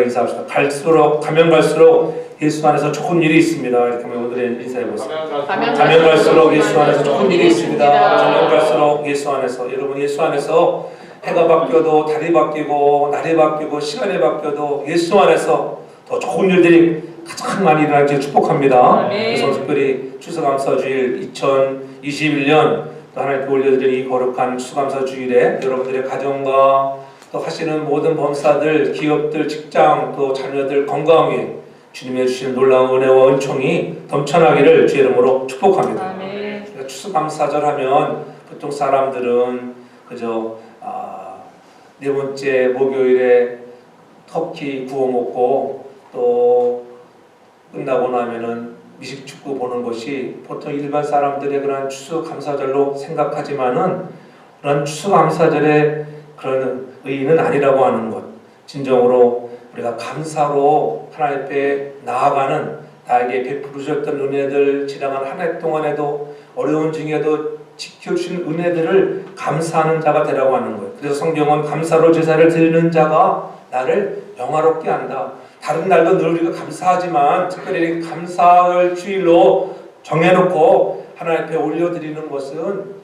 인사합시다. 가면 갈수록 예수 안에서 좋은 일이 있습니다. 이렇게 하면 오늘의 인사해보세요. 가면 갈수록 예수 안에서 좋은 일이 있습니다. 가면 갈수록 예수 안에서. 여러분, 예수 안에서 해가 바뀌어도 달이 바뀌고 날이 바뀌고 시간이 바뀌어도 예수 안에서 더 좋은 일들이 가장 많이 일어나길 축복합니다. 그래서 특별히 추수감사주일 2021년 또 하나님께 올려드린 이 거룩한 추수감사주일에 여러분들의 가정과 또 하시는 모든 범사들, 기업들, 직장, 또 자녀들 건강 위에 주님의 주시는 놀라운 은혜와 은총이 넘쳐나기를 주의 이름으로 축복합니다. 그러니까 추수감사절 하면 보통 사람들은 그저 네 번째 목요일에 터키 구워 먹고 또 끝나고 나면은 미식축구 보는 것이 보통 일반 사람들의 그런 추수감사절로 생각하지만은 그런 추수감사절의 그런 의의는 아니라고 하는 것. 진정으로 우리가 감사로 하나님 앞에 나아가는 나에게 베풀으셨던 은혜들, 지나간 한 해 동안에도 어려운 중에도 지켜주신 은혜들을 감사하는 자가 되라고 하는 거예요. 그래서 성경은 감사로 제사를 드리는 자가 나를 영화롭게 한다. 다른 날도 늘 우리가 감사하지만 특별히 감사를 주일로 정해놓고 하나님 앞에 올려드리는 것은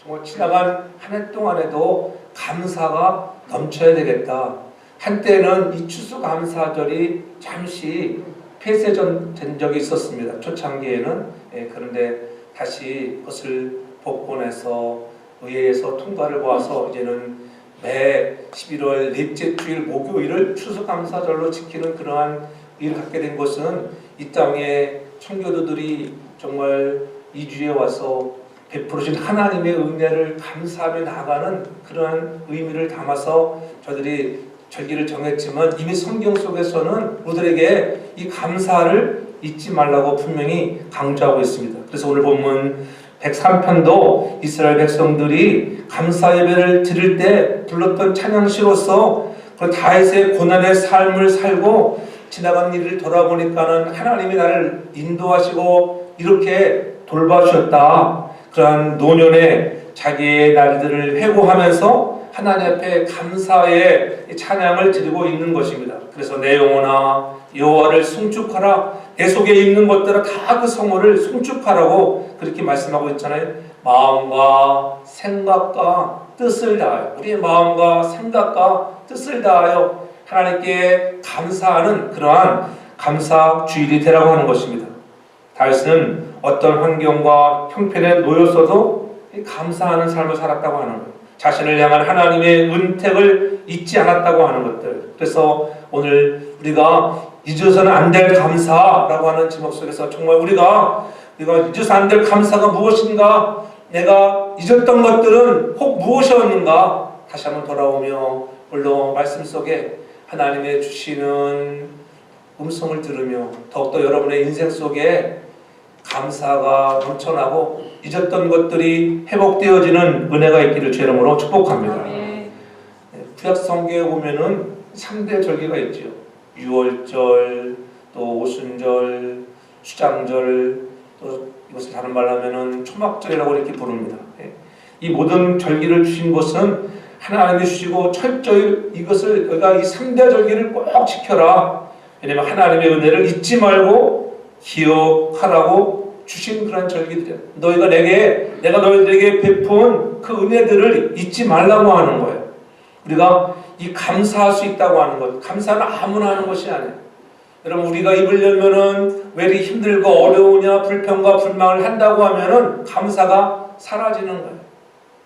정말 지나간 한 해 동안에도 감사가 넘쳐야 되겠다. 한때는 이 추수감사절이 잠시 폐쇄된 적이 있었습니다. 초창기에는. 그런데 다시 그것을 복권해서 의회에서 통과를 보아서 이제는 매 11월 넷째 주일 목요일을 추수감사절로 지키는 그러한 일을 갖게 된 것은 이 땅의 청교도들이 정말 이 주에 와서 베풀으신 하나님의 은혜를 감사하며 나아가는 그러한 의미를 담아서 저들이 절기를 정했지만 이미 성경 속에서는 우리들에게 이 감사를 잊지 말라고 분명히 강조하고 있습니다. 그래서 오늘 본문 103편도 이스라엘 백성들이 감사 예배를 드릴 때 불렀던 찬양시로서 그 다윗의 고난의 삶을 살고 지나간 일을 돌아보니까는 하나님이 나를 인도하시고 이렇게 돌봐주셨다. 그러한 노년에 자기의 날들을 회고하면서 하나님 앞에 감사의 찬양을 드리고 있는 것입니다. 그래서 내 영혼아 여호와를 송축하라. 내 속에 있는 것들은 다 그 성호를 송축하라고 그렇게 말씀하고 있잖아요. 마음과 생각과 뜻을 다하여, 우리의 마음과 생각과 뜻을 다하여 하나님께 감사하는 그러한 감사 주일이 되라고 하는 것입니다. 다윗은 어떤 환경과 형편에 놓였어도 감사하는 삶을 살았다고 하는 것, 자신을 향한 하나님의 은택을 잊지 않았다고 하는 것들. 그래서 오늘 우리가 잊어서는 안 될 감사라고 하는 제목 속에서 정말 우리가 잊어서 안 될 감사가 무엇인가, 내가 잊었던 것들은 혹 무엇이었는가 다시 한번 돌아오며 물론 말씀 속에 하나님의 주시는 음성을 들으며 더욱더 여러분의 인생 속에 감사가 넘쳐나고 잊었던 것들이 회복되어지는 은혜가 있기를 주의 이름으로 축복합니다. 구약 성경에 보면은 3대 절기가 있죠. 유월절, 또 오순절, 수장절, 또 이것을 다른 말로 하면은 초막절이라고 이렇게 부릅니다. 이 모든 절기를 주신 것은 하나님이 주시고 철저히 이것을 너희가 이 3대 절기를 꼭 지켜라. 왜냐하면 하나님의 은혜를 잊지 말고 기억하라고 주신 그런 절기들이야. 내가 너희들에게 베푼 그 은혜들을 잊지 말라고 하는 거예요. 우리가 이 감사할 수 있다고 하는 것, 감사는 아무나 하는 것이 아니에요. 여러분, 우리가 입을 열면은 왜 이렇게 힘들고 어려우냐, 불평과 불만을 한다고 하면은 감사가 사라지는 거예요.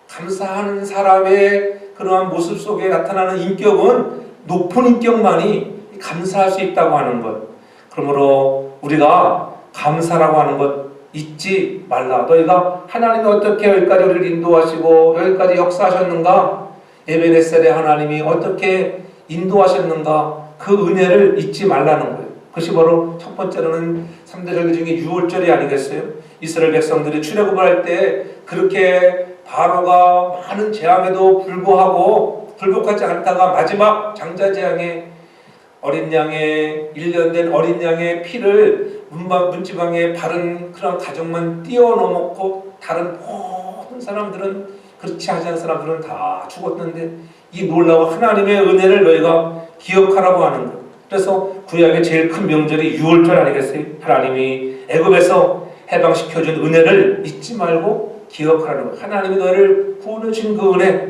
감사하는 사람의 그러한 모습 속에 나타나는 인격은 높은 인격만이 감사할 수 있다고 하는 것. 그러므로 우리가 감사라고 하는 것 잊지 말라. 너희가 하나님이 어떻게 여기까지 우리를 인도하시고 여기까지 역사하셨는가, 에베네셀의 하나님이 어떻게 인도하셨는가, 그 은혜를 잊지 말라는 거예요. 그것이 바로 첫 번째로는 3대 절기 중에 유월절이 아니겠어요? 이스라엘 백성들이 출애굽을 할 때 그렇게 바로가 많은 재앙에도 불구하고 굴복하지 않다가 마지막 장자재앙에 어린 양의 1년 된 어린 양의 피를 문지방에 바른 그런 가정만 뛰어넘었고 다른 모든 사람들은, 그렇지 않은 사람들은 다 죽었는데 이 놀라운 하나님의 은혜를 너희가 기억하라고 하는 것. 그래서 구약의 제일 큰 명절이 유월절 아니겠어요? 하나님이 애굽에서 해방시켜준 은혜를 잊지 말고 기억하라는 거예요. 하나님이 너를 구원해 주신 그 은혜,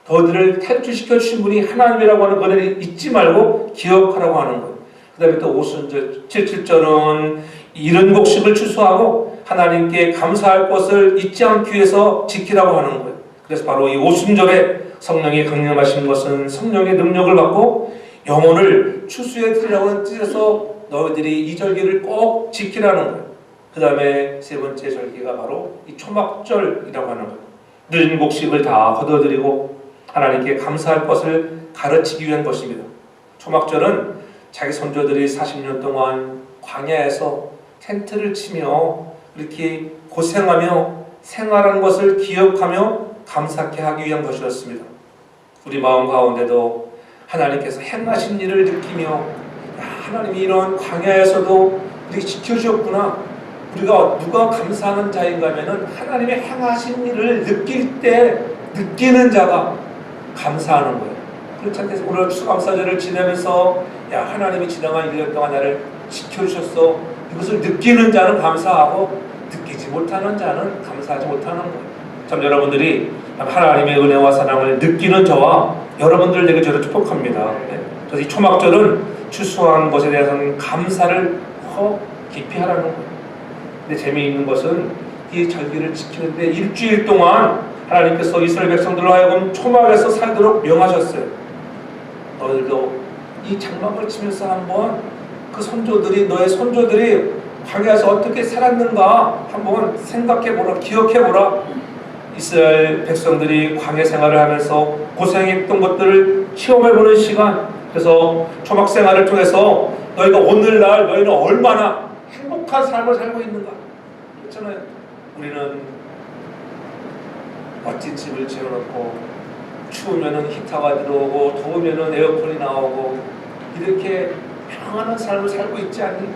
너희들을 탈출시켜 주신 분이 하나님이라고 하는 은혜를 잊지 말고 기억하라고 하는 거예요. 그 다음에 또 오순절, 77절은 이런 곡식을 추수하고 하나님께 감사할 것을 잊지 않기 위해서 지키라고 하는 거예요. 그래서 바로 이 오순절에 성령이 강림하신 것은 성령의 능력을 받고 영혼을 추수해 드리라고 하는 뜻에서 너희들이 이 절기를 꼭 지키라는 거예요. 그 다음에 세 번째 절기가 바로 이 초막절이라고 하는 거예요. 늦은 곡식을 다 거둬들이고 하나님께 감사할 것을 가르치기 위한 것입니다. 초막절은 자기 선조들이 40년 동안 광야에서 텐트를 치며 이렇게 고생하며 생활한 것을 기억하며 감사케 하기 위한 것이었습니다. 우리 마음 가운데도 하나님께서 행하신 일을 느끼며 하나님이 이런 광야에서도 우리 지켜주셨구나. 우리가 누가 감사하는 자인가 하면은 하나님의 행하신 일을 느낄 때 느끼는 자가 감사하는 거예요. 그렇지 않겠어요? 오늘 추수감사절을 지내면서 야 하나님이 지나간 1년 동안 나를 지켜주셨어. 이것을 느끼는 자는 감사하고 느끼지 못하는 자는 감사하지 못하는 거예요. 참 여러분들이 하나님의 은혜와 사랑을 느끼는 저와 여러분들 되게 저를 축복합니다. 그래서 이 초막절은 추수한 것에 대해서는 감사를 더 깊이 하라는 거예요. 근데 재미있는 것은 이 절기를 지키는데 일주일 동안 하나님께서 이스라엘 백성들로 하여금 초막에서 살도록 명하셨어요. 너희들도 이 장막을 치면서 한번 그 선조들이 너의 선조들이 광야에서 어떻게 살았는가 한번 생각해보라, 기억해보라. 이스라엘 백성들이 광야 생활을 하면서 고생했던 것들을 체험해보는 시간. 그래서 초막 생활을 통해서 너희가 오늘날 너희는 얼마나 행복한 삶을 살고 있는가. 그렇잖아요. 우리는 멋진 집을 지어놓고 추우면은 히터가 들어오고 더우면은 에어컨이 나오고 이렇게 평안한 삶을 살고 있지 않니?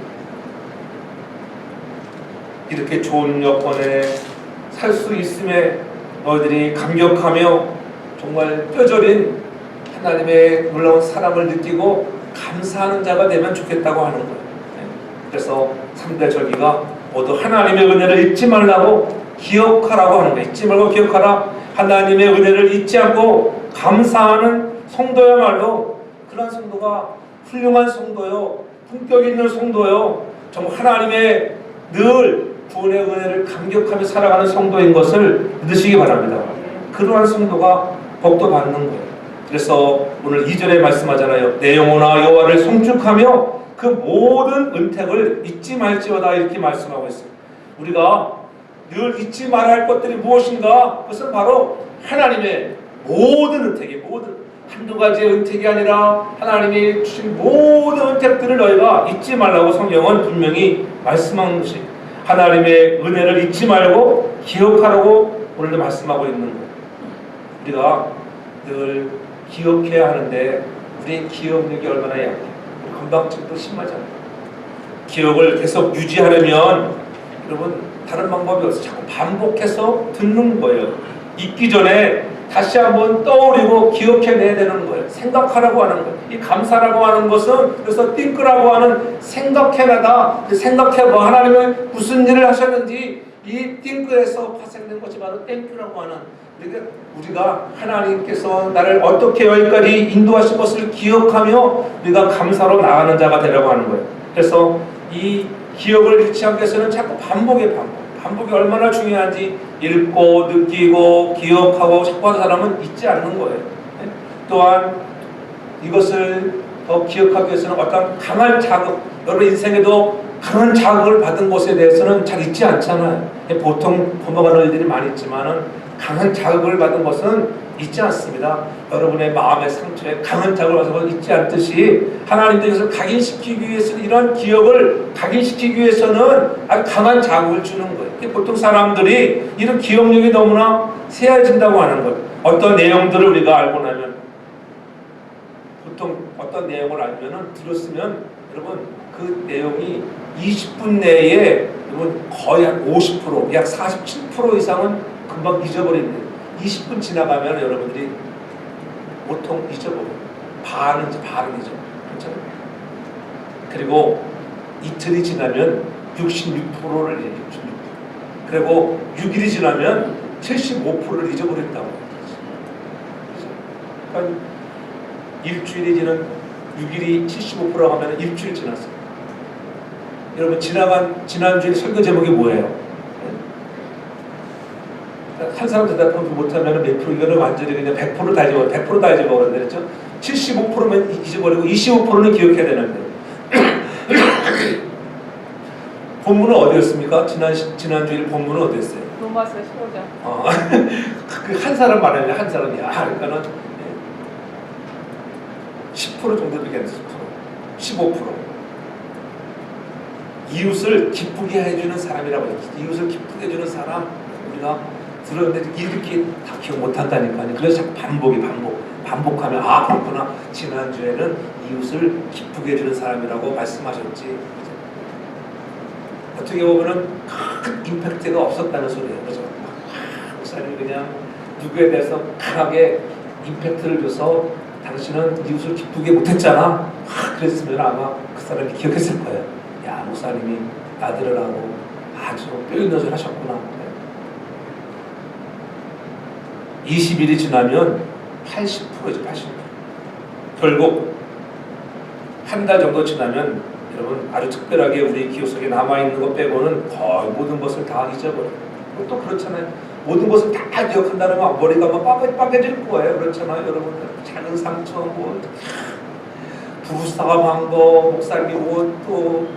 이렇게 좋은 여건에 살 수 있음에 너희들이 감격하며 정말 뼈저린 하나님의 놀라운 사랑을 느끼고 감사하는 자가 되면 좋겠다고 하는 거예요. 그래서 3대 절기가 모두 하나님의 은혜를 잊지 말라고 기억하라고 하는 거예요. 잊지 말고 기억하라. 하나님의 은혜를 잊지 않고 감사하는 성도야말로 그런 성도가 훌륭한 성도요, 품격 있는 성도요, 정말 하나님의 늘 구원의 은혜를 감격하며 살아가는 성도인 것을 믿으시기 바랍니다. 그러한 성도가 복도 받는 거예요. 그래서 오늘 2절에 말씀하잖아요. 내 영혼아 여호와를 송축하며 그 모든 은택을 잊지 말지어다 이렇게 말씀하고 있어요. 우리가 늘 잊지 말아야 할 것들이 무엇인가? 그것은 바로 하나님의 모든 은택이 모든 한두 가지의 은택이 아니라 하나님이 주신 모든 은택들을 너희가 잊지 말라고 성경은 분명히 말씀하는 것이 하나님의 은혜를 잊지 말고 기억하라고 오늘도 말씀하고 있는 거예요. 우리가 늘 기억해야 하는데 우리의 기억력이 얼마나 약해. 건방증도 심하잖아요. 기억을 계속 유지하려면 여러분 다른 방법이 없어요. 자꾸 반복해서 듣는 거예요. 잊기 전에 다시 한번 떠올리고 기억해내야 되는 거예요. 생각하라고 하는 거예요. 이 감사라고 하는 것은 그래서 think라고 하는 생각해내다 생각해봐 하나님은 무슨 일을 하셨는지 이 think에서 파생된 것이 바로 thank유라고 하는 우리가 하나님께서 나를 어떻게 여기까지 인도하신 것을 기억하며 우리가 감사로 나가는 자가 되려고 하는 거예요. 그래서 이 기억을 잃지 않기 위해서는 자꾸 반복이 얼마나 중요한지 읽고 느끼고 기억하고 자꾸 하는 사람은 잊지 않는 거예요. 또한 이것을 더 기억하기 위해서는 어떤 강한 자극, 여러분 인생에도 강한 자극을 받은 것에 대해서는 잘 잊지 않잖아요. 보통 넘어가는 일들이 많이 있지만은 강한 자극을 받은 것은 잊지 않습니다. 여러분의 마음의 상처에 강한 자극을 받은 것은 잊지 않듯이 하나님께서 각인시키기 위해서는 이런 기억을 각인시키기 위해서는 아주 강한 자극을 주는 거예요. 보통 사람들이 이런 기억력이 너무나 세해진다고 하는 거예요. 어떤 내용들을 우리가 알고 나면 보통 어떤 내용을 알면은 들었으면 여러분 그 내용이 20분 내에 여러분 거의 한 50%, 약 47% 이상은 금방 잊어버리는데 20분 지나가면 여러분들이 보통 잊어버려요. 반은 잊어. 그렇죠? 그리고 이틀이 지나면 66%를 잊어요. 66%. 그리고 6일이 지나면 75%를 잊어버린다고. 그러니까 일주일이 지난 6일이 75%라고 하면 일주일 지났어요. 여러분 지난주에 설교 제목이 뭐예요? 한 사람 대답하면 못하면 몇 프로 이거는 완전히 그냥 100% 다 잊어버려. 100% 다 잊어버렸는데 그렇죠? 75%면 잊어버리고 25%는 기억해야 되는데 본문은 어디였습니까? 지난주일 본문은 어디였어요? 로마서 15장. 한 사람 말하면 한 사람이야. 그러니까는 10% 정도 되겠네. 15%. 이웃을 기쁘게 해주는 사람이라고 해요. 이웃을 기쁘게 해주는 사람. 우리가 들었는데 이렇게 다 기억 못한다니까요. 그래서 자꾸 반복하면 그렇구나. 지난주에는 이웃을 기쁘게 해주는 사람이라고 말씀하셨지. 어떻게 보면은 큰 임팩트가 없었다는 소리예요. 그죠? 목사님이 그냥 누구에 대해서 강하게 임팩트를 줘서 당신은 이웃을 기쁘게 못했잖아. 그랬으면 아마 그 사람이 기억했을 거예요. 야, 목사님이 나들을 하고 아주 뼈있는 소리 하셨구나. 20일이 지나면 80%죠. 80%. 결국 한 달 정도 지나면 여러분 아주 특별하게 우리 기억 속에 남아있는 것 빼고는 거의 모든 것을 다 잊어버려요. 또 그렇잖아요. 모든 것을 다 기억한다면 머리가 막 빠개질 거예요. 그렇잖아요. 여러분 작은 상처, 부부싸움한 거, 목사님이 또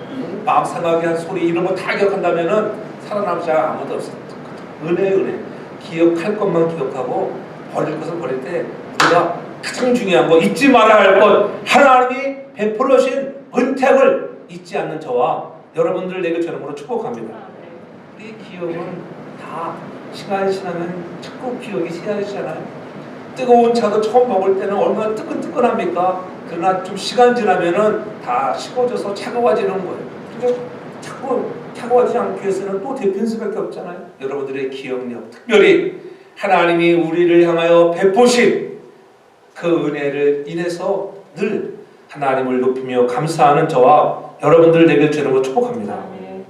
마음 상하게 한 소리 이런 거 다 기억한다면은 살아남지 아무도 없어요. 은혜. 기억할 것만 기억하고 버릴 것은 버릴 때 우리가 가장 중요한 거 잊지 말아야 할 것 하나님이 베풀어 주신 은택을 잊지 않는 저와 여러분들 내게 저름으로 축복합니다. 우리 기억은 다 시간이 지나면 자꾸 기억이 새어지잖아요. 뜨거운 차도 처음 먹을 때는 얼마나 뜨끈뜨끈합니까? 그러나 좀 시간 지나면은 다 식어져서 차가워지는 거예요. 그러니까 자꾸 차가워지지 않기 위해서는 또 데피는 수밖에 없잖아요. 여러분들의 기억력, 특별히 하나님이 우리를 향하여 베푸신 그 은혜를 인해서 늘 하나님을 높이며 감사하는 저와 여러분들 되길 주님으로 축복합니다.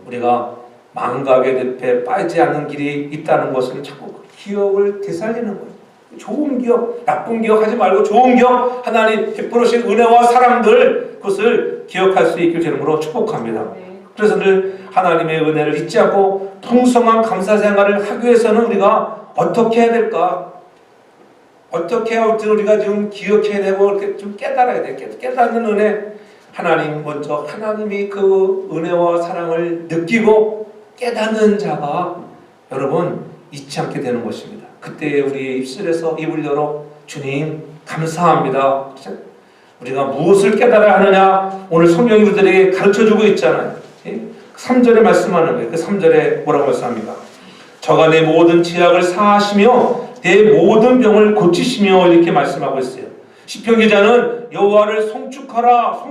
우리가 망각의 늪에 빠지지 않는 길이 있다는 것은 자꾸 기억을 되살리는 거예요. 좋은 기억, 나쁜 기억 하지 말고 좋은 기억, 하나님 베풀으신 은혜와 사랑들 그것을 기억할 수 있길 주님으로 축복합니다. 그래서 늘 하나님의 은혜를 잊지 않고 풍성한 감사 생활을 하기 위해서는 우리가 어떻게 해야 될까? 어떻게 해야 우리가 좀 기억해야 되고 이렇게 좀 깨달아야 돼. 깨닫는 은혜. 하나님 먼저 하나님이 그 은혜와 사랑을 느끼고 깨닫는 자가 여러분 잊지 않게 되는 것입니다. 그때 우리의 입술에서 입을 열어 주님 감사합니다. 우리가 무엇을 깨달아야 하느냐 오늘 성경이 우리들에게 가르쳐주고 있잖아요. 3절에 말씀하는 거예요. 그 3절에 뭐라고 말씀합니까? 저가 내 모든 죄악을 사하시며 내 모든 병을 고치시며 이렇게 말씀하고 있어요. 시편 기자는 여호와를 송축하라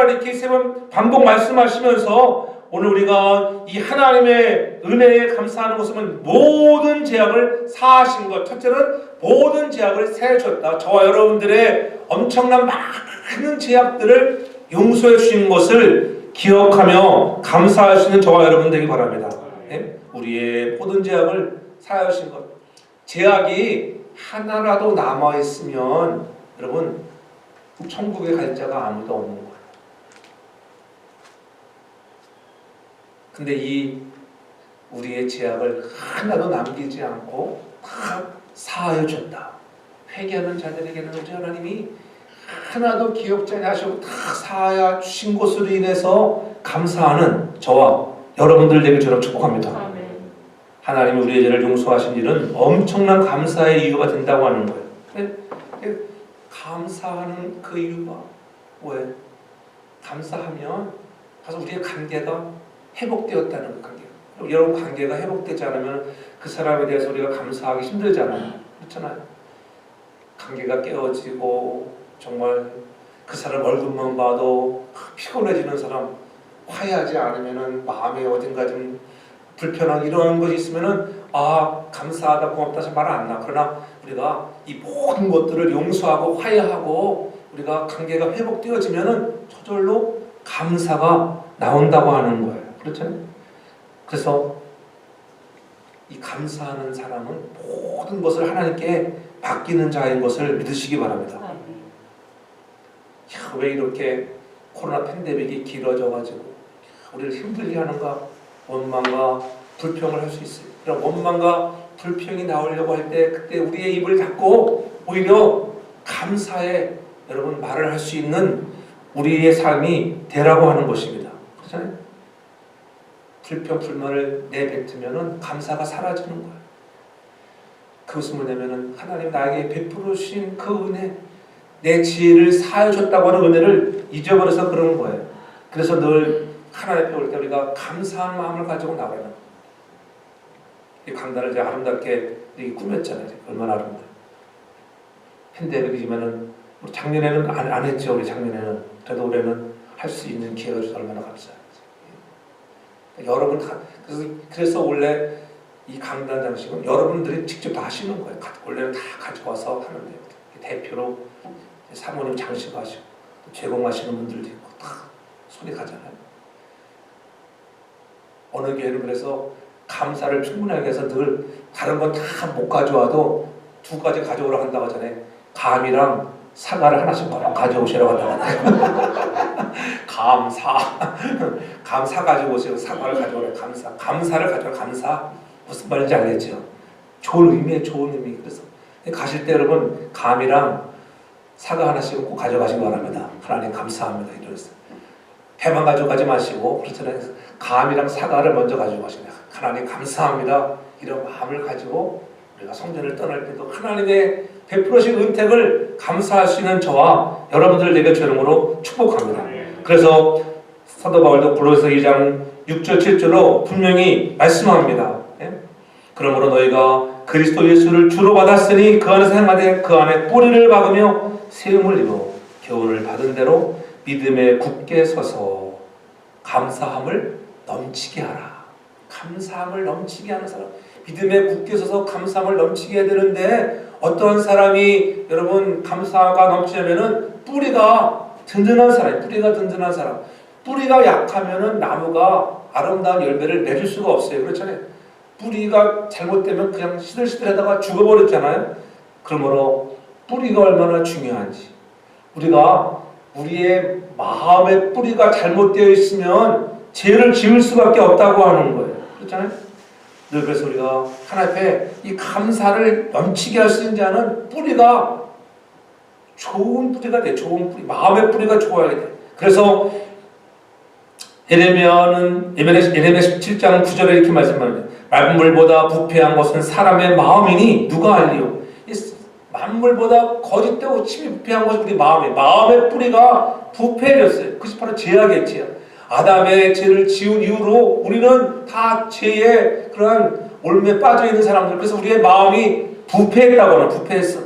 이렇게 세 번 반복 말씀하시면서 오늘 우리가 이 하나님의 은혜에 감사하는 것은 모든 죄악을 사하신 것. 첫째는 모든 죄악을 사하셨다. 저와 여러분들의 엄청난 많은 죄악들을 용서해 주신 것을 기억하며 감사하시는 저와 여러분 되기 바랍니다. 네? 우리의 모든 죄악을 사하신 것. 죄악이 하나라도 남아있으면 여러분 천국에 갈 자가 아무도 없는 거예요. 근데 이 우리의 죄악을 하나도 남기지 않고 다 사하여 준다. 회개하는 자들에게는 우리 하나님이 하나도 기억지 않으시고 다 사하여 주신 것으로 인해서 감사하는 저와 여러분들 되길 저는 축복합니다. 아멘. 하나님이 우리의 죄를 용서하신 일은 엄청난 감사의 이유가 된다고 하는 거예요. 감사하는 그 이유가 뭐예요? 감사하면 가서 우리의 관계가 회복되었다는 관계. 여러분 관계가 회복되지 않으면 그 사람에 대해서 우리가 감사하기 힘들잖아요. 그렇잖아요. 관계가 깨어지고 정말 그 사람 얼굴만 봐도 피곤해지는 사람, 화해하지 않으면은 마음에 어딘가 좀 불편한 이런 것이 있으면은 감사하다 고맙다 말 안 나. 그러나 우리가 이 모든 것들을 용서하고 화해하고 우리가 관계가 회복되어지면은 저절로 감사가 나온다고 하는 거예요. 그렇잖아요. 그래서 이 감사하는 사람은 모든 것을 하나님께 맡기는 자인 것을 믿으시기 바랍니다. 왜 이렇게 코로나 팬데믹이 길어져가지고 우리를 힘들게 하는가? 원망과 불평을 할 수 있어요. 그럼 원망과 불평이 나오려고 할 때 그때 우리의 입을 닫고 오히려 감사의 여러분 말을 할 수 있는 우리의 삶이 되라고 하는 것입니다. 그렇잖아요. 불평 불만을 내뱉으면은 감사가 사라지는 거예요. 그것은 뭐냐면은 하나님 나에게 베풀어 주신 그 은혜, 내 지혜를 사해 줬다고 하는 은혜를 잊어버려서 그러는 거예요. 그래서 늘 하나님 앞에 올 때 우리가 감사한 마음을 가지고 나가는 거예요. 이 강단을 제가 아름답게 꾸몄잖아요. 얼마나 아름다워요. 팬데믹이지만은 작년에는 안 했죠. 우리 작년에는. 그래도 올해는 할 수 있는 기회가 줘서 얼마나 감사해요. 여러분 그래서 원래 이 강단 장식은 여러분들이 직접 다 하시는 거예요. 원래는 다 가져와서 하는데요. 대표로 사모님 장식하시고 제공하시는 분들도 있고 다 손이 가잖아요. 어느 교회는 그래서 감사를 충분하게 해서 늘 다른 건 다 못 가져와도 2가지 가져오라고 한다고 하잖아요. 감이랑 사과를 하나씩 가져오시라고 한다고 하잖아요. 감사 가지고 오세요. 사과를 가져오래. 감사를 가져오래. 감사 무슨 말인지 알겠죠? 좋은 의미에 좋은 의미. 그래서 가실 때 여러분 감이랑 사과 하나씩은 꼭 가져가시기 바랍니다. 하나님 감사합니다. 이러면서 배만 가져가지 마시고 그렇잖아요. 감이랑 사과를 먼저 가지고 가십니다. 하나님 감사합니다. 이런 마음을 가지고 우리가 성전을 떠날 때도 하나님의 베풀으신 은택을 감사하시는 저와 여러분들을 내가 주름으로 축복합니다. 그래서 사도 바울도 골로새 2장 6절 7절로 분명히 말씀합니다. 그러므로 너희가 그리스도 예수를 주로 받았으니 그 안에서 행하되 그 안에 뿌리를 박으며 세움을 입어 교훈을 받은 대로 믿음에 굳게 서서 감사함을 넘치게 하라. 감사함을 넘치게 하는 사람, 믿음에 굳게 서서 감사함을 넘치게 해야 되는데 어떠한 사람이 여러분 감사가 넘치냐면은 뿌리가 든든한 사람. 뿌리가 약하면은 나무가 아름다운 열매를 맺을 수가 없어요. 그렇잖아요. 뿌리가 잘못되면 그냥 시들시들하다가 죽어버렸잖아요. 그러므로 뿌리가 얼마나 중요한지, 우리가 우리의 마음의 뿌리가 잘못되어 있으면 죄를 지을 수밖에 없다고 하는 거예요. 그렇잖아요. 늘 그래서 우리가 하나님 앞에 이 감사를 넘치게 할 수 있는 자는 뿌리가 좋은 뿌리가 돼. 좋은 뿌리, 마음의 뿌리가 좋아야 돼. 그래서 예레미야 17장 9절에 이렇게 말씀합니다. 만물보다 부패한 것은 사람의 마음이니 누가 알리요? 만물보다 거짓되고 침이 부패한 것이 우리 마음의 뿌리가 부패해졌어요. 그것이 바로 죄악의 죄. 아담의 죄를 지은 이후로 우리는 다 죄의 그러한 올무에 빠져 있는 사람들. 그래서 우리의 마음이 부패했다고는 부패했어.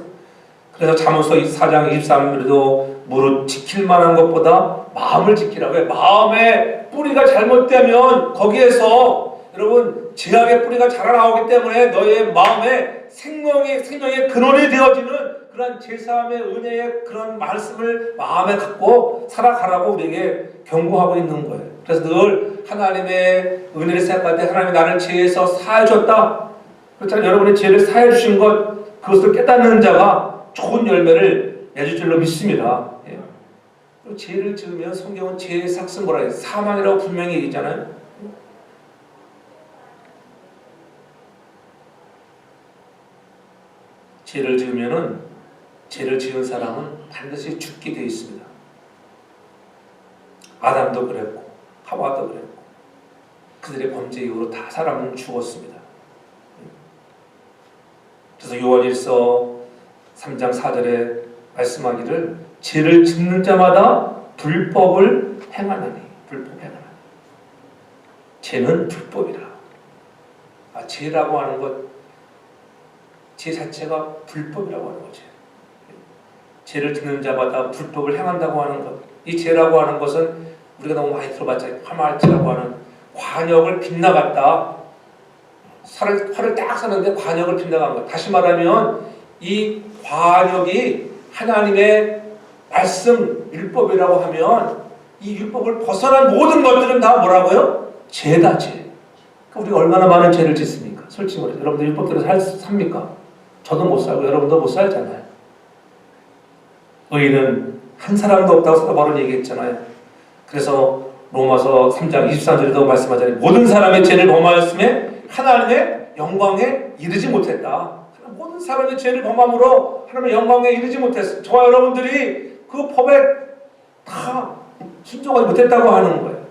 그래서 잠언서 4장 23절에도 무릇 지킬 만한 것보다 마음을 지키라고 해요. 마음의 뿌리가 잘못되면 거기에서 여러분 죄악의 뿌리가 자라나오기 때문에 너의 마음에 생명의 근원이 되어지는 그런 제사함의 은혜의 그런 말씀을 마음에 갖고 살아가라고 우리에게 경고하고 있는 거예요. 그래서 늘 하나님의 은혜를 생각할 때 하나님이 나를 죄에서 사해 줬다. 그렇잖아요. 여러분의 죄를 사해 주신 것, 그것을 깨닫는 자가 좋은 열매를 맺을 줄로 믿습니다. 예. 죄를 지으면 성경은 죄의 삭은 뭐라 해요? 사망이라고 분명히 얘기잖아요. 죄를 지은 사람은 반드시 죽게 되어 있습니다. 아담도 그랬고 하와도 그랬고 그들의 범죄 이후로 다 사람은 죽었습니다. 그래서 요한일서 3장 4절에 말씀하기를 죄를 짓는 자마다 불법을 행하느니 죄는 불법이라. 죄라고 하는 것, 죄 자체가 불법이라고 하는 거죠. 죄를 짓는 자마다 불법을 행한다고 하는 것. 이 죄라고 하는 것은 우리가 너무 많이 들어봤잖아요. 화말죄라고 하는 관역을 빗나갔다. 활을 딱 쏘는데 관역을 빗나간 것. 다시 말하면 이 관역이 하나님의 말씀, 율법이라고 하면 이 율법을 벗어난 모든 것들은 다 뭐라고요? 죄다, 죄. 그러니까 우리가 얼마나 많은 죄를 짓습니까? 솔직히 말해서 여러분들 율법대로 삽니까? 저도 못 살고 여러분도 못 살잖아요. 의인은 한 사람도 없다고 사도 바울은 얘기했잖아요. 그래서 로마서 3장 23절에도 말씀하잖아요. 모든 사람의 죄를 범하였음에 하나님의 영광에 이르지 못했다. 모든 사람의 죄를 범함으로 하나님의 영광에 이르지 못했어요. 저와 여러분들이 그 법에 다 순종하지 못했다고 하는 거예요.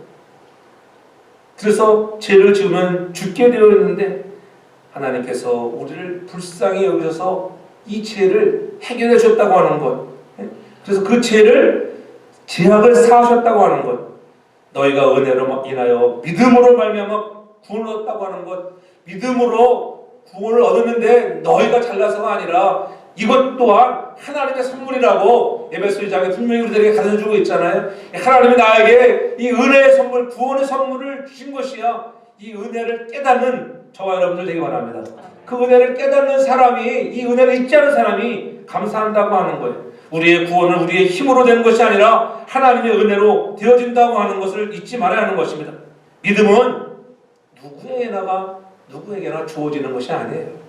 그래서 죄를 지으면 죽게 되어 있는데 하나님께서 우리를 불쌍히 여기셔서 이 죄를 해결해 줬다고 하는 것. 그래서 그 죄를 죄악을 사하셨다고 하는 것. 너희가 은혜로 인하여 믿음으로 말미암아 구원을 얻었다고 하는 것. 믿음으로 구원을 얻었는데 너희가 잘나서가 아니라 이것 또한 하나님의 선물이라고 에베소 2장에 분명히 우리들에게 가르쳐주고 있잖아요. 하나님이 나에게 이 은혜의 선물, 구원의 선물을 주신 것이야. 이 은혜를 깨닫는 저와 여러분들 되기 바랍니다. 그 은혜를 깨닫는 사람이, 이 은혜를 잊지 않은 사람이 감사한다고 하는 거예요. 우리의 구원은 우리의 힘으로 되는 것이 아니라 하나님의 은혜로 되어진다고 하는 것을 잊지 말아야 하는 것입니다. 믿음은 누구에게나 주어지는 것이 아니에요.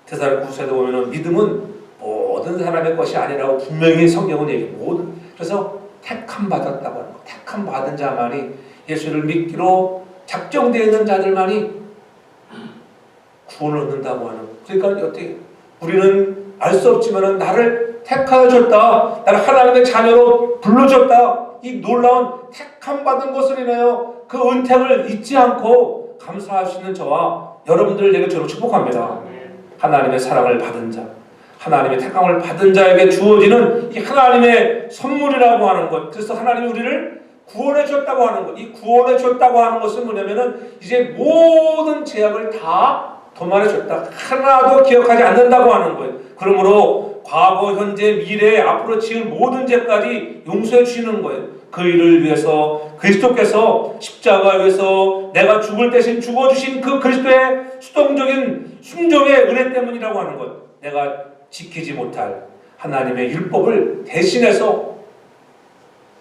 데살로니가서에 보면은 믿음은 모든 사람의 것이 아니라고 분명히 성경은 얘기해요. 그래서 택함 받았다고 하는 거. 택함 받은 자만이, 예수를 믿기로 작정되어 있는 자들만이 구원을 얻는다고 하는 거. 그러니까 어떻게 우리는 알 수 없지만은 나를 택하여 줬다, 나를 하나님의 자녀로 불러줬다, 이 놀라운 택함 받은 것을 인하여 그 은택을 잊지 않고 감사할 수 있는 저와 여러분들을 내게 저로 축복합니다. 하나님의 사랑을 받은 자, 하나님의 택함을 받은 자에게 주어지는 이 하나님의 선물이라고 하는 것. 그래서 하나님이 우리를 구원해 줬다고 하는 것. 이 구원해 줬다고 하는 것은 뭐냐면은 이제 모든 죄악을 다 도말해 줬다. 하나도 기억하지 않는다고 하는 거예요. 그러므로 과거, 현재, 미래, 앞으로 지은 모든 죄까지 용서해 주시는 거예요. 그 일을 위해서 그리스도께서 십자가에서 내가 죽을 대신 죽어주신 그 그리스도의 수동적인 순종의 은혜 때문이라고 하는 것. 내가 지키지 못할 하나님의 율법을 대신해서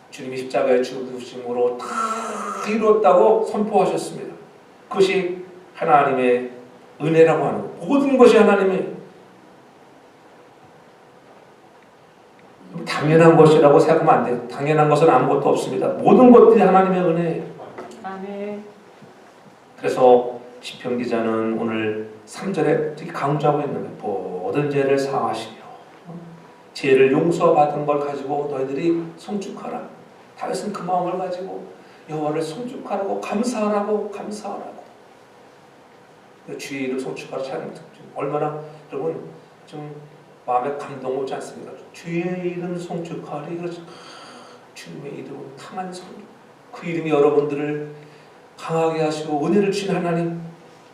주님이 십자가에 죽으심으로 다 이루었다고 선포하셨습니다. 그것이 하나님의 은혜라고 하는 것. 모든 것이 하나님의 당연한 것이라고 생각하면 안 돼요. 당연한 것은 아무것도 없습니다. 모든 것들이 하나님의 은혜예요. 아멘. 그래서 시편 기자는 오늘 3절에 특히 강조하고 있는 거예요. 모든 죄를 사하시며 죄를 용서받은 걸 가지고 너희들이 송축하라. 다윗은 그 마음을 가지고 여호와를 송축하라고, 감사하라고. 주의 이름 송축하라. 참 얼마나 여러분 좀 마음에 감동 오지 않습니까? 주의 이름 송축하리. 그렇죠. 주님의 이름은 강한 성. 그 이름이 여러분들을 강하게 하시고 은혜를 주신 하나님,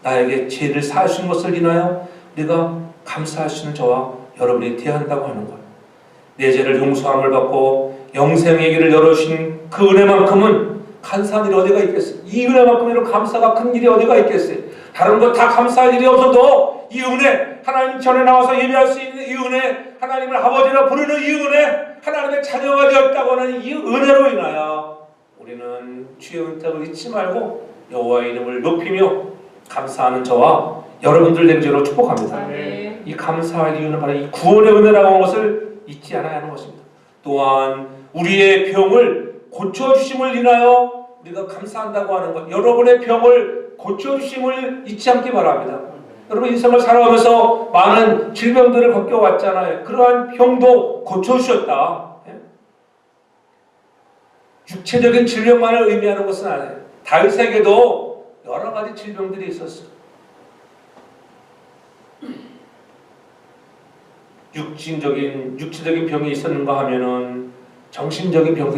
나에게 죄를 사하신 것을 인하여 내가 감사하시는 저와 여러분이 대한다고 하는 것. 내 죄를 용서함을 받고 영생의 길을 열어주신 그 은혜만큼은 감사한 일이 어디가 있겠어요? 이 은혜만큼으로 감사가 큰 일이 어디가 있겠어요? 다른 것 다 감사할 일이 없어도 이 은혜, 하나님 전에 나와서 예배할 수 있는 이 은혜, 하나님을 아버지라 부르는 이 은혜, 하나님의 자녀가 되었다고 하는 이 은혜로 인하여 우리는 주의 은택을 잊지 말고 여호와의 이름을 높이며 감사하는 저와 여러분들 되기로 축복합니다. 네. 이 감사할 이유는 바로 이 구원의 은혜라고 하는 것을 잊지 않아야 하는 것입니다. 또한 우리의 병을 고쳐주심을 인하여 우리가 감사한다고 하는 것, 여러분의 병을 고쳐주심을 잊지 않기 바랍니다. 여러분 인생을 살아가면서 많은 질병들을 겪어왔잖아요. 그러한 병도 고쳐주셨다. 육체적인 질병만을 의미하는 것은 아니에요. 다윗에게도 여러 가지 질병들이 있었어요. 육체적인 병이 있었는가 하면은 정신적인 병도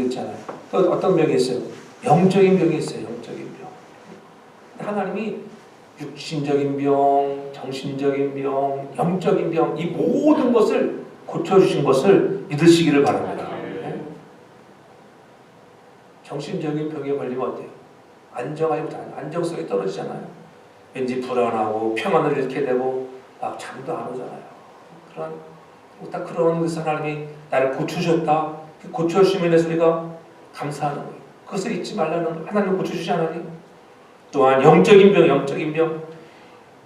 있잖아요. 또 어떤 병이 있어요? 영적인 병이 있어요. 영적인 병. 하나님이 육신적인 병, 정신적인 병, 영적인 병, 이 모든 것을 고쳐주신 것을 믿으시기를 바랍니다. 네? 정신적인 병에 걸리면 어때요? 안정성이 떨어지잖아요. 왠지 불안하고 평안을 잃게 되고 막 잠도 안 오잖아요. 그런 딱 그런 데서 하나님이 나를 고쳐주셨다. 고쳐주시면 인해서 우리가 감사하는 거예요. 그것을 잊지 말라는 거예요. 하나님 고쳐주지 않으니. 또한 영적인 병,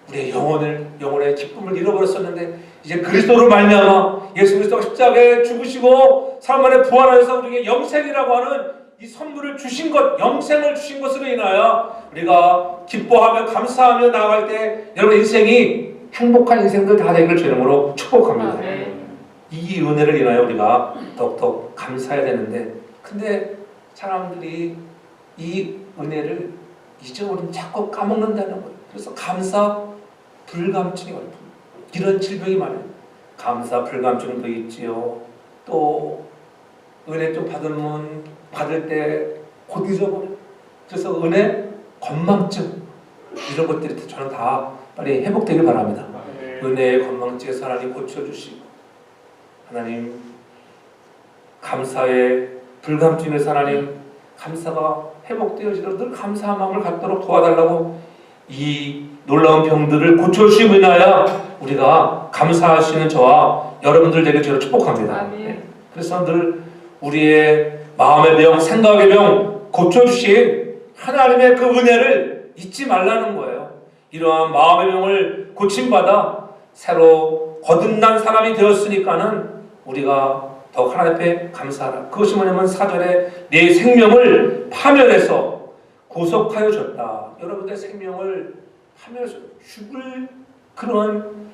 우리의 영혼의 기쁨을 잃어버렸었는데 이제 그리스도로 말미암아 예수 그리스도가 십자가에 죽으시고 사흘 만에 부활하셔서 우리에게 영생이라고 하는 이 선물을 주신 것, 영생을 주신 것으로 인하여 우리가 기뻐하며 감사하며 나아갈 때 여러분 인생이 행복한 인생들 다 되기를 주의 이름으로 축복합니다. 이 은혜를 인하여 우리가 더욱더 감사해야 되는데, 근데 사람들이 이 은혜를 잊어버리면 자꾸 까먹는다는 거예요. 그래서 감사 불감증이 어렵습니다. 이런 질병이 많아요. 감사 불감증도 있지요. 또 은혜 좀 받을 때 곧 잊어버려요. 그래서 은혜 건망증 이런 것들이 저는 다 빨리 회복되길 바랍니다. 은혜의 건망증에서 하나님 고쳐주시고, 하나님 감사의 불감증에서 하나님 감사가 회복되어지도록 늘 감사한 마음을 갖도록 도와달라고, 이 놀라운 병들을 고쳐주심을 인하여 우리가 감사하시는 저와 여러분들 되게 저를 축복합니다. 그래서 늘 우리의 마음의 병, 생각의 병 고쳐주신 하나님의 그 은혜를 잊지 말라는 거예요. 이러한 마음의 병을 고침받아 새로 거듭난 사람이 되었으니까는 우리가 더욱 하나님 앞에 감사하라. 그것이 뭐냐면 4절에 내 생명을 파멸해서 구속하여 줬다. 여러분들의 생명을 파멸해서 죽을 그런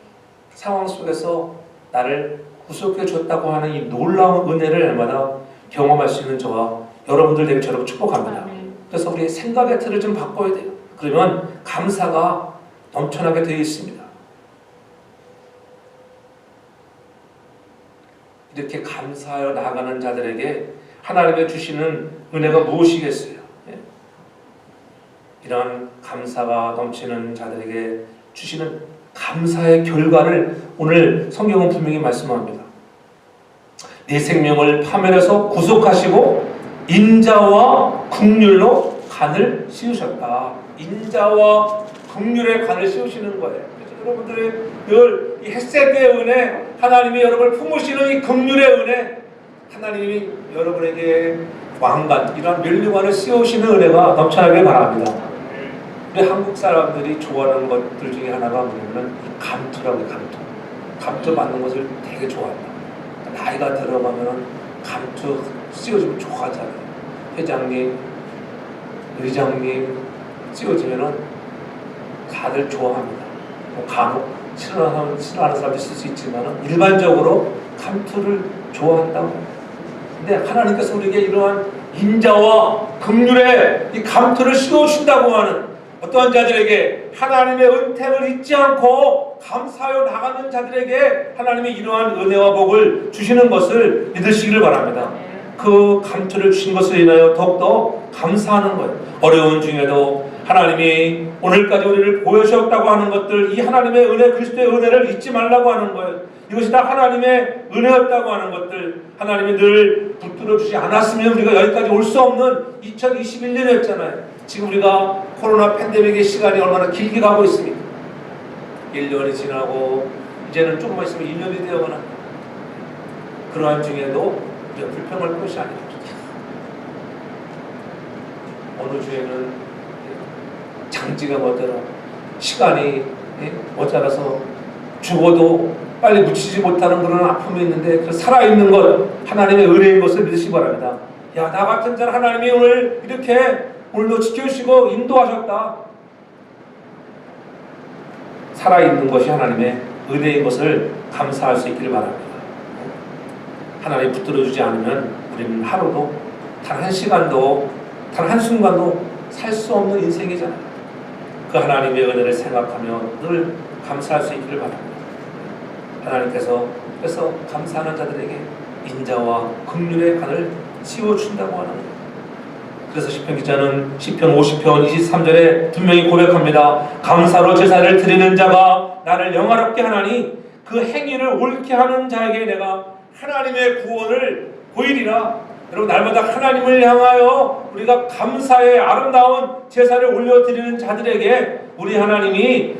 상황 속에서 나를 구속해 줬다고 하는 이 놀라운 은혜를 날마다 경험할 수 있는 저와 여러분들 되게 저를 축복합니다. 그래서 우리의 생각의 틀을 좀 바꿔야 돼요. 그러면 감사가 넘쳐나게 되어 있습니다. 이렇게 감사하여 나아가는 자들에게 하나님의 주시는 은혜가 무엇이겠어요? 이런 감사가 넘치는 자들에게 주시는 감사의 결과를 오늘 성경은 분명히 말씀합니다. 내 생명을 파멸해서 구속하시고 인자와 긍휼로 간을 씌우셨다. 인자와 긍휼의 간을 씌우시는 거예요. 그래서 여러분들의 늘 이 헤세드의 은혜, 하나님이 여러분을 품으시는 이 긍휼의 은혜, 하나님이 여러분에게 왕관, 이런 면류관을 씌우시는 은혜가 넘쳐나길 바랍니다. 우리 한국 사람들이 좋아하는 것들 중에 하나가 뭐냐면 감투라고 해요. 감투 받는 것을 되게 좋아한다. 나이가 들어가면 감투 씌워주면 좋아하잖아요. 회장님, 의장님 씌워주면 다들 좋아합니다. 간혹 싫어하는 사람도 있을 수 있지만 일반적으로 감투를 좋아한다고. 근데 하나님께서 우리에게 이러한 인자와 긍휼의 이 감투를 씌워주신다고 하는, 어떠한 자들에게 하나님의 은택을 잊지 않고 감사하여 나가는 자들에게 하나님이 이러한 은혜와 복을 주시는 것을 믿으시기를 바랍니다. 그 감투를 주신 것을 인하여 더욱더 감사하는 거예요. 어려운 중에도 하나님이 오늘까지 우리를 보여주셨다고 하는 것들, 이 하나님의 은혜, 그리스도의 은혜를 잊지 말라고 하는 거예요. 이것이 다 하나님의 은혜였다고 하는 것들, 하나님이 늘 붙들어 주지 않았으면 우리가 여기까지 올 수 없는 2021년이었잖아요. 지금 우리가 코로나 팬데믹의 시간이 얼마나 길게 가고 있습니까? 1년이 지나고 이제는 조금만 있으면 2년이 되어가나. 그러한 중에도 우리가 불평할 것이 아닙니다. 어느 주에는 장지가 모자라, 시간이 모자라서 죽어도 빨리 묻히지 못하는 그런 아픔이 있는데, 그 살아있는 것, 하나님의 은혜인 것을 믿으시기 바랍니다. 야, 나 같은 자는 하나님이 오늘 이렇게 오늘도 지켜주시고 인도하셨다. 살아있는 것이 하나님의 은혜인 것을 감사할 수 있기를 바랍니다. 하나님이 붙들어주지 않으면 우리는 하루도, 단 한 시간도, 단 한순간도 살 수 없는 인생이잖아요. 그 하나님의 은혜를 생각하며 늘 감사할 수 있기를 바랍니다. 하나님께서 그래서 감사하는 자들에게 인자와 긍휼의 간을 씌워준다고 하는 거예요. 그래서 시편 기자는 시편 50편 23절에 분명히 고백합니다. 감사로 제사를 드리는 자가 나를 영화롭게 하나니 그 행위를 옳게 하는 자에게 내가 하나님의 구원을 보이리라. 여러분, 날마다 하나님을 향하여 우리가 감사의 아름다운 제사를 올려드리는 자들에게 우리 하나님이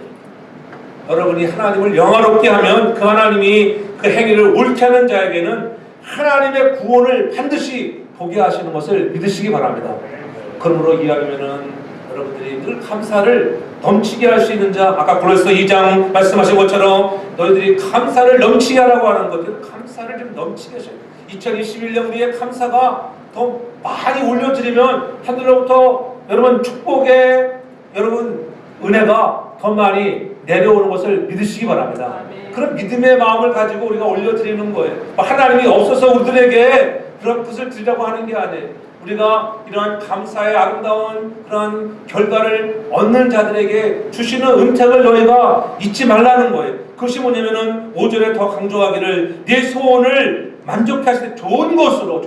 여러분이 하나님을 영화롭게 하면 그 하나님이 그 행위를 옳게 하는 자에게는 하나님의 구원을 반드시 보게 하시는 것을 믿으시기 바랍니다. 그러므로 이야기하면은 여러분들이 늘 감사를 넘치게 할 수 있는 자, 아까 골로새 2장 말씀하신 것처럼 너희들이 감사를 넘치게 하라고 하는 것들, 감사를 좀 넘치게 하셔야 돼요. 2021년 우리의 감사가 더 많이 올려드리면 하늘로부터 여러분 축복의 여러분 은혜가 더 많이 내려오는 것을 믿으시기 바랍니다. 그런 믿음의 마음을 가지고 우리가 올려드리는 거예요. 하나님이 없어서 우리들에게 그런 것을 드리라고 하는 게 아니에요. 우리가 이러한 감사의 아름다운 그런 결과를 얻는 자들에게 주시는 은택을 너희가 잊지 말라는 거예요. 그것이 뭐냐면은 5절에 더 강조하기를 내 소원을 만족해 하시는 좋은 것으로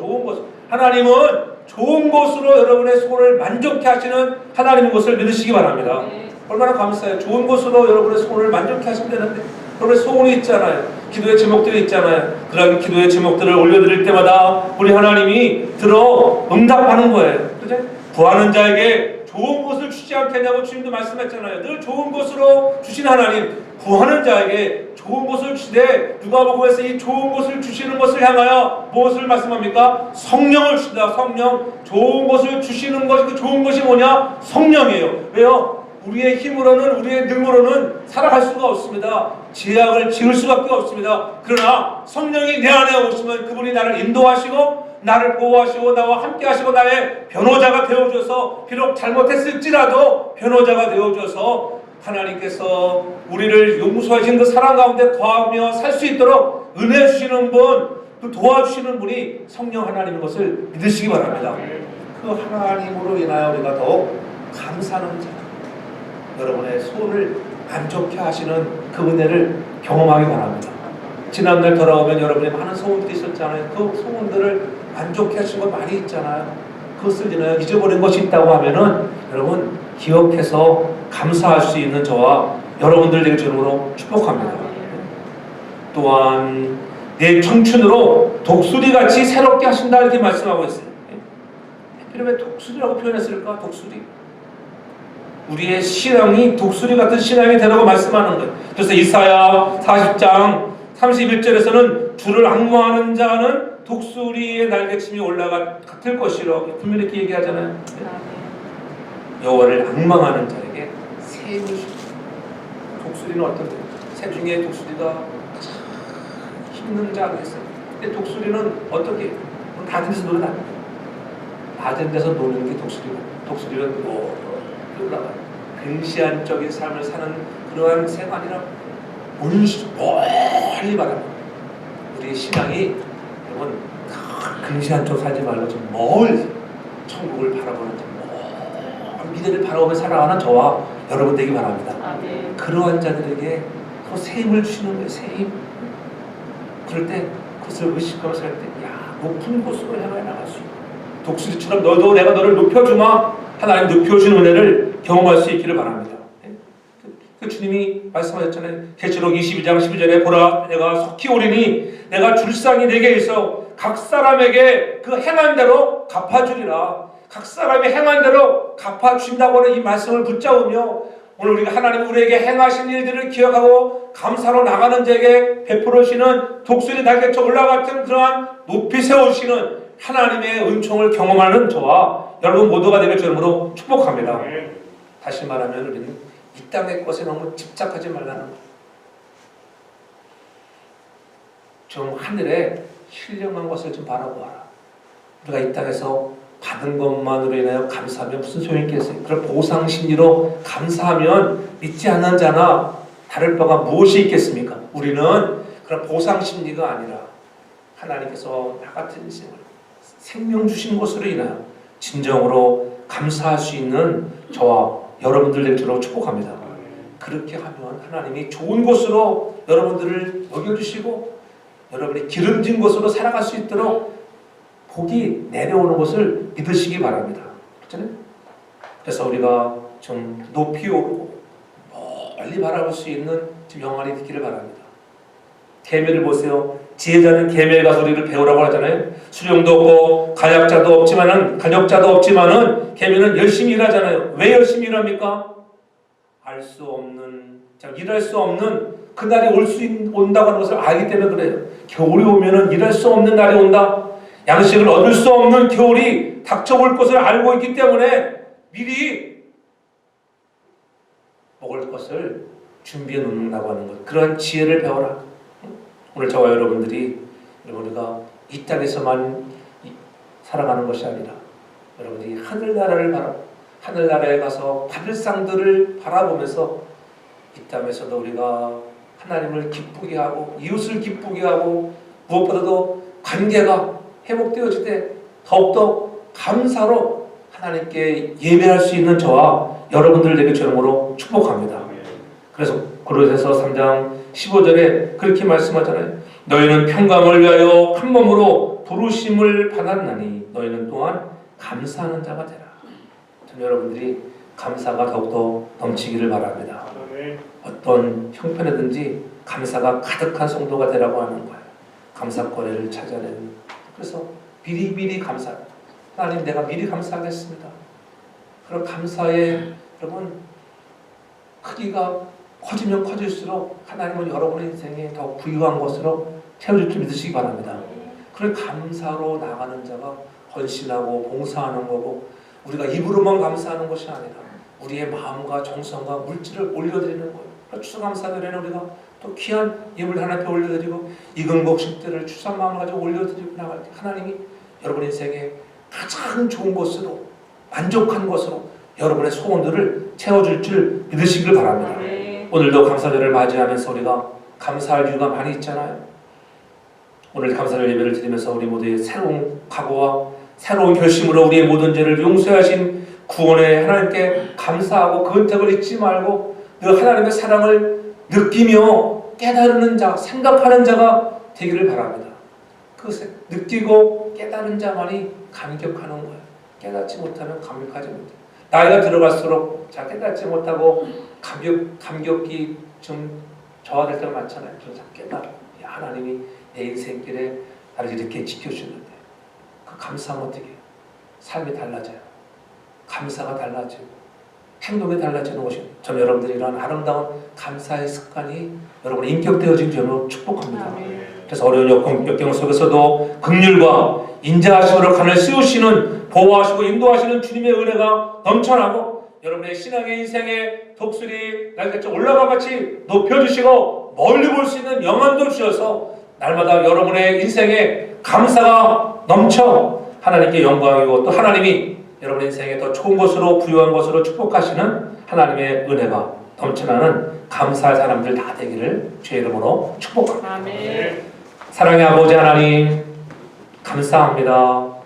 하나님은 좋은 것으로 여러분의 소원을 만족해 하시는 하나님인 것을 믿으시기 바랍니다. 얼마나 감사해요. 좋은 것으로 여러분의 소원을 만족해 하시면 되는데 여러분의 소원이 있잖아요. 기도의 제목들이 있잖아요. 그런 기도의 제목들을 올려드릴 때마다 우리 하나님이 들어 응답하는 거예요. 그죠? 구하는 자에게 좋은 것을 주지 않겠냐고 주님도 말씀했잖아요. 늘 좋은 것으로 주신 하나님, 구하는 자에게 좋은 것을 주되 누가복음에서 이 좋은 것을 주시는 것을 향하여 무엇을 말씀합니까? 성령을 주다. 성령. 좋은 것을 주시는 것이, 그 좋은 것이 뭐냐? 성령이에요. 왜요? 우리의 힘으로는, 우리의 능으로는 살아갈 수가 없습니다. 죄악을 지을 수밖에 없습니다. 그러나 성령이 내 안에 오시면 그분이 나를 인도하시고 나를 보호하시고 나와 함께 하시고 나의 변호자가 되어줘서 비록 잘못했을지라도 변호자가 되어줘서 하나님께서 우리를 용서하신 그 사랑 가운데 거하며 살 수 있도록 은혜 주시는 분, 또 도와주시는 분이 성령 하나님인 것을 믿으시기 바랍니다. 그 하나님으로 인하여 우리가 더욱 감사하는 자, 여러분의 소원을 만족해 하시는 그 은혜를 경험하기 바랍니다. 지난날 돌아오면 여러분이 많은 소원들이 있었잖아요. 그 소원들을 만족해 하신 것 많이 있잖아요. 그것을 잊어버린 것이 있다고 하면은 여러분 기억해서 감사할 수 있는 저와 여러분들 되길 주님으로 축복합니다. 또한 내 청춘으로 독수리같이 새롭게 하신다 이렇게 말씀하고 있어요. 왜 독수리라고 표현했을까? 독수리. 우리의 신앙이 독수리 같은 신앙이 되라고 말씀하는 거예요. 그래서 이사야 40장 31절에서는 주를 앙망하는 자는 독수리의 날개침이 올라가 같을 것이라고 분명히 이렇게 얘기하잖아요. 여호와를 앙망하는 자에게 새 독수리는 어떤 새 중에 독수리가 힘든 자가 있어요. 근데 독수리는 어떻게 낮은 데서 노는 안 낮은 데서 노는 게 독수리는 올라가요. 근시안적인 삶을 사는 그러한 생활이라 멀리 바랍니다. 우리의 신앙이 여러분 근시안적 살지 말고 좀 멀리 천국을 바라보는 미래를 바라보며 살아가는 저와 여러분 되기 바랍니다. 그러한 자들에게 더 새 힘을 주시는 거예요. 새 힘. 그럴 때 그것을 의식하며 살 때 높은 곳으로 향해 나갈 수 있고 독수리처럼 너도 내가 너를 높여주마 하나님 높여주는 은혜를 경험할 수 있기를 바랍니다. 그 주님이 말씀하셨잖아요. 계시록 22장 12절에 보라 내가 속히 오리니 내가 줄상이 내게 있어 각 사람에게 그 행한 대로 갚아주리라. 각 사람이 행한 대로 갚아준다고 하는 이 말씀을 붙잡으며 오늘 우리가 하나님 우리에게 행하신 일들을 기억하고 감사로 나가는 자에게 베풀으시는 독수리 날개쳐 올라갔던 그러한 높이 세우시는 하나님의 은총을 경험하는 저와 여러분 모두가 되길 주님으로 축복합니다. 다시 말하면 우리는 이 땅의 것에 너무 집착하지 말라는 것. 좀 하늘에 신령한 것을 좀 바라보아라. 우리가 이 땅에서 받은 것만으로 인하여 감사하면 무슨 소용이 있겠어요? 그런 보상심리로 감사하면 믿지 않는 자나 다를 바가 무엇이 있겠습니까? 우리는 그런 보상심리가 아니라 하나님께서 나 같은 인생을 생명 주신 것으로 인하여 진정으로 감사할 수 있는 저와 여러분들 될수록 축복합니다. 그렇게 하면 하나님이 좋은 것으로 여러분들을 먹여주시고 여러분이 기름진 것으로 살아갈 수 있도록 복이 내려오는 것을 믿으시기 바랍니다. 그렇잖아요? 그래서 우리가 좀 높이 오르고 멀리 바라볼 수 있는 좀 영안이 있기를 바랍니다. 계매를 보세요. 지혜자는 계매의 가소리를 배우라고 하잖아요. 수령도 없고 간역자도 없지만은 계매는 열심히 일하잖아요. 왜 열심히 일합니까? 알 수 없는 자, 일할 수 없는 그날이 온다고 하는 것을 알기 때문에 그래요. 겨울이 오면은 일할 수 없는 날이 온다. 양식을 얻을 수 없는 겨울이 닥쳐올 것을 알고 있기 때문에 미리 먹을 것을 준비해 놓는다고 하는 것. 그런 지혜를 배워라. 오늘 저와 여러분들이 우리가 이 땅에서만 살아가는 것이 아니라 여러분들이 하늘나라에 가서 받을 상들을 바라보면서 이 땅에서도 우리가 하나님을 기쁘게 하고 이웃을 기쁘게 하고 무엇보다도 관계가 회복되어질 때 더욱더 감사로 하나님께 예배할 수 있는 저와 여러분들 되게 주님으로 축복합니다. 그래서 고린도서 3장 15절에 그렇게 말씀하잖아요. 너희는 평강을 위하여 한 몸으로 부르심을 받았나니 너희는 또한 감사하는 자가 되라. 전 여러분들이 감사가 더욱더 넘치기를 바랍니다. 어떤 형편이든지 감사가 가득한 성도가 되라고 하는 거예요. 감사거리를 찾아내는. 그래서 미리 감사. 하나님, 내가 미리 감사하겠습니다. 그런 감사의 여러분 크기가 커지면 커질수록 하나님은 여러분의 인생에 더 부유한 것으로 채워줄 줄 믿으시기 바랍니다. 그런 감사로 나가는 자가 헌신하고 봉사하는 거고, 우리가 입으로만 감사하는 것이 아니라 우리의 마음과 정성과 물질을 올려드리는 거예요. 추수감사절에는 우리가 또 귀한 예물 하나님께 올려드리고 익은 곡식들을 추수한 마음을 가지고 올려드리고 나갈 때 하나님이 여러분 인생에 가장 좋은 것으로, 만족한 것으로 여러분의 소원들을 채워줄 줄 믿으시길 바랍니다. 오늘도 감사절을 맞이하면서 우리가 감사할 이유가 많이 있잖아요. 오늘 감사절 예배를 드리면서 우리 모두의 새로운 각오와 새로운 결심으로 우리의 모든 죄를 용서하신 구원의 하나님께 감사하고 그 은택을 잊지 말고 늘 하나님의 사랑을 느끼며 깨달는 자, 생각하는 자가 되기를 바랍니다. 그 느끼고 깨달은 자만이 감격하는 거예요. 깨닫지 못하면 감격하지 못해요. 나이가 들어갈수록 잘 깨닫지 못하고 감격이 좀 저하될 때가 많잖아요. 그래서 깨달아. 하나님이 내 인생길에 나를 이렇게 지켜주는데 그 감사하면 어떻게 해요? 삶이 달라져요. 감사가 달라지고 행동이 달라지는 것입니다. 저는 여러분들이 이런 아름다운 감사의 습관이 여러분의 인격되어진 점으로 축복합니다. 그래서 어려운 역경 속에서도 긍휼과 인자하심으로 간을 씌우시는, 보호하시고 인도하시는 주님의 은혜가 넘쳐나고 여러분의 신앙의 인생의 독수리 날개처럼 올라가 같이 높여주시고 멀리 볼 수 있는 영안도 주셔서 날마다 여러분의 인생에 감사가 넘쳐 하나님께 영광이고 또 하나님이 여러분의 인생에 더 좋은 것으로 부유한 것으로 축복하시는 하나님의 은혜가 넘쳐나는 감사할 사람들 다 되기를 주의 이름으로 축복합니다. 아멘. 사랑의 아버지 하나님 감사합니다.